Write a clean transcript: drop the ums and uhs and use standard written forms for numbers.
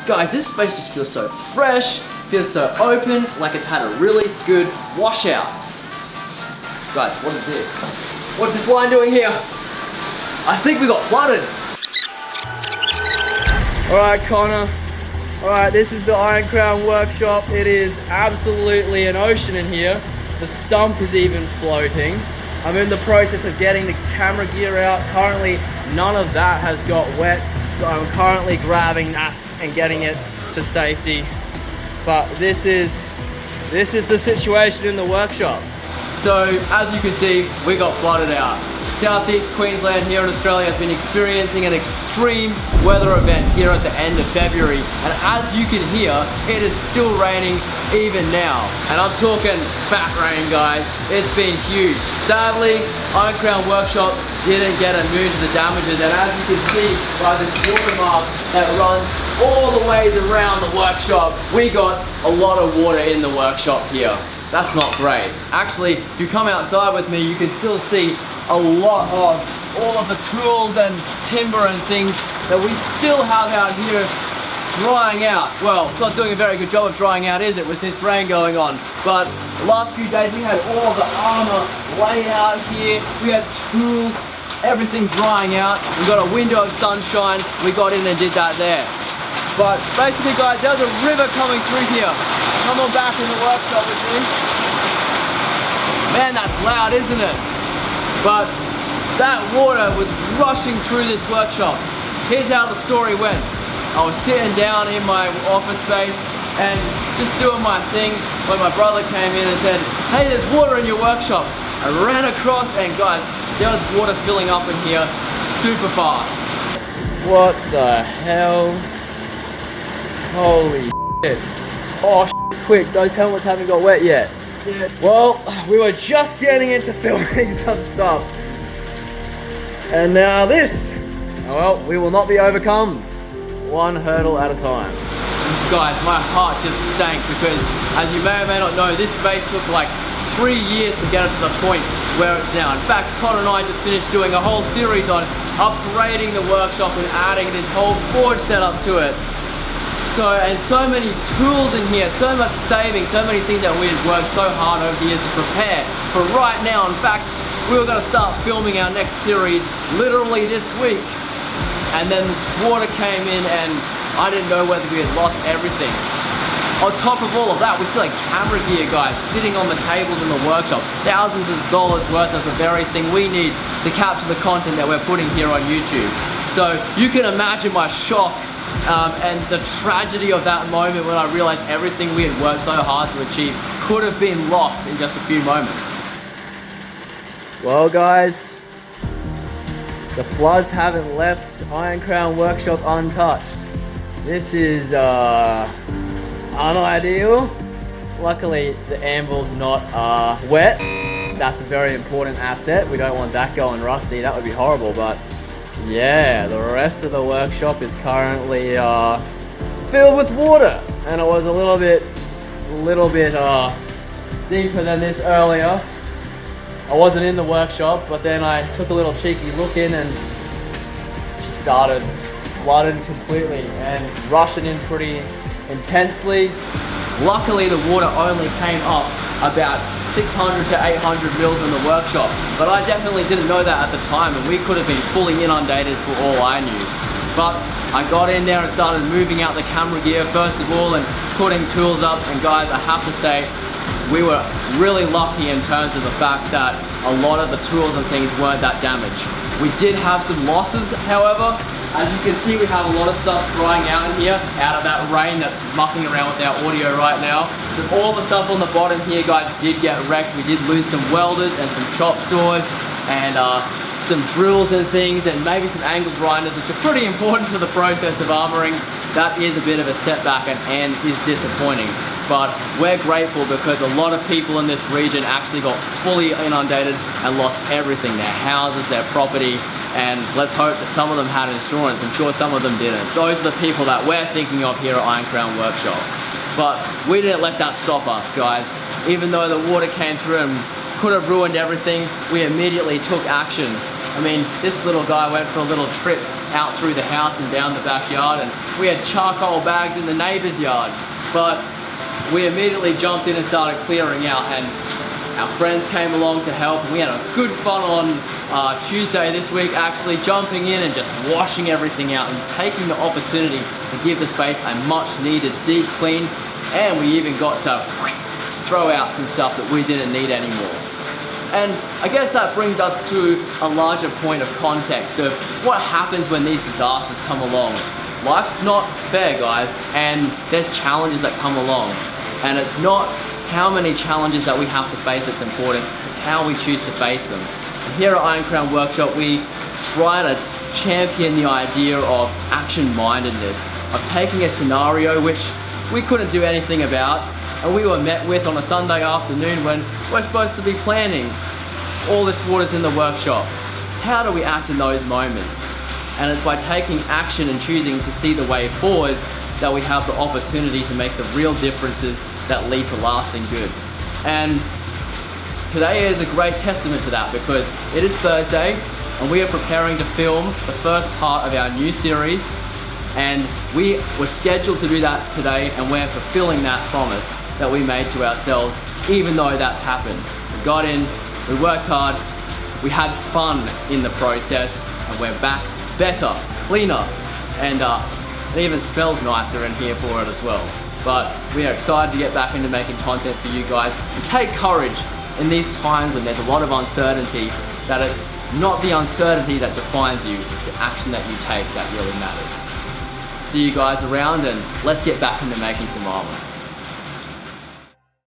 Guys, this space just feels so fresh, feels so open, like it's had a really good washout. Guys, what is this? What is this line doing here? I think we got flooded. Alright, Connor. Alright, this is the IronCrown workshop. It is absolutely an ocean in here. The stump is even floating. I'm in the process of getting the camera gear out. Currently, none of that has got wet, so I'm currently grabbing that and getting it to safety. But this is the situation in the workshop. So, as you can see, we got flooded out. Southeast Queensland here in Australia has been experiencing an extreme weather event here at the end of February, and as you can hear, it is still raining even now. And I'm talking fat rain, guys. It's been huge. Sadly, IronCrown Workshop didn't get immune to the damages, and as you can see by this watermark that runs all the ways around the workshop, we got a lot of water in the workshop here. That's not great. Actually, if you come outside with me, you can still see a lot of all of the tools and timber and things that we still have out here drying out. Well, it's not doing a very good job of drying out, is it, with this rain going on? But the last few days we had all of the armor laid out here. We had tools, everything drying out. We got a window of sunshine. We got in and did that there. But basically, guys, there's a river coming through here. Come on back in the workshop with me. Man, that's loud, isn't it? But that water was rushing through this workshop. Here's how the story went. I was sitting down in my office space and just doing my thing when my brother came in and said, hey, there's water in your workshop. I ran across and guys, there was water filling up in here super fast. What the hell? Holy shit. Oh shit, quick, those helmets haven't got wet yet. Yeah. Well, we were just getting into filming some stuff. And now this. Well, we will not be overcome. One hurdle at a time. Guys, my heart just sank because, as you may or may not know, this space took like 3 years to get it to the point where it's now. In fact, Connor and I just finished doing a whole series on upgrading the workshop and adding this whole forge setup to it. And so many tools in here, so much saving, so many things that we had worked so hard over the years to prepare for right now. In fact, we were going to start filming our next series literally this week. And then this water came in and I didn't know whether we had lost everything. On top of all of that, we still had camera gear, guys, sitting on the tables in the workshop. Thousands of dollars worth of the very thing we need to capture the content that we're putting here on YouTube. So you can imagine my shock and the tragedy of that moment when I realized everything we had worked so hard to achieve could have been lost in just a few moments. Well, guys, the floods haven't left IronCrown Workshop untouched. This is unideal. Luckily, the anvil's not wet. That's a very important asset. We don't want that going rusty. That would be horrible, but yeah, the rest of the workshop is currently filled with water, and it was a little bit deeper than this earlier. I wasn't in the workshop, but then I took a little cheeky look in, and she started flooding completely and rushing in pretty intensely. Luckily, the water only came up about 600 to 800 mils in the workshop, but I definitely didn't know that at the time, and we could have been fully inundated for all I knew. But I got in there and started moving out the camera gear first of all and putting tools up, and guys, I have to say, we were really lucky in terms of the fact that a lot of the tools and things weren't that damaged. We did have some losses, however. As you can see, we have a lot of stuff drying out in here, out of that rain that's mucking around with our audio right now. But all the stuff on the bottom here, guys, did get wrecked. We did lose some welders and some chop saws and some drills and things, and maybe some angle grinders, which are pretty important to the process of armoring. That is a bit of a setback and is disappointing. But we're grateful because a lot of people in this region actually got fully inundated and lost everything, their houses, their property, and let's hope that some of them had insurance. I'm sure some of them didn't. Those are the people that we're thinking of here at IronCrown Workshop. But we didn't let that stop us, guys. Even though the water came through and could have ruined everything, we immediately took action. I mean, this little guy went for a little trip out through the house and down the backyard, and we had charcoal bags in the neighbor's yard. But we immediately jumped in and started clearing out, and our friends came along to help, and we had a good fun on Tuesday this week, actually jumping in and just washing everything out and taking the opportunity to give the space a much needed deep clean. And we even got to throw out some stuff that we didn't need anymore. And I guess that brings us to a larger point of context of what happens when these disasters come along. Life's not fair, guys, and there's challenges that come along. And it's not how many challenges that we have to face that's important, it's how we choose to face them. And here at IronCrown Workshop, we try to champion the idea of action-mindedness, of taking a scenario which we couldn't do anything about, and we were met with on a Sunday afternoon when we're supposed to be planning. All this water's in the workshop. How do we act in those moments? And it's by taking action and choosing to see the way forwards that we have the opportunity to make the real differences that lead to lasting good. And today is a great testament to that, because it is Thursday and we are preparing to film the first part of our new series, and we were scheduled to do that today, and we're fulfilling that promise that we made to ourselves, even though that's happened. We got in, we worked hard, we had fun in the process, and we're back better, cleaner, and it even smells nicer in here for it as well. But we are excited to get back into making content for you guys, and take courage in these times when there's a lot of uncertainty, that it's not the uncertainty that defines you, it's the action that you take that really matters. See you guys around, and let's get back into making some armor.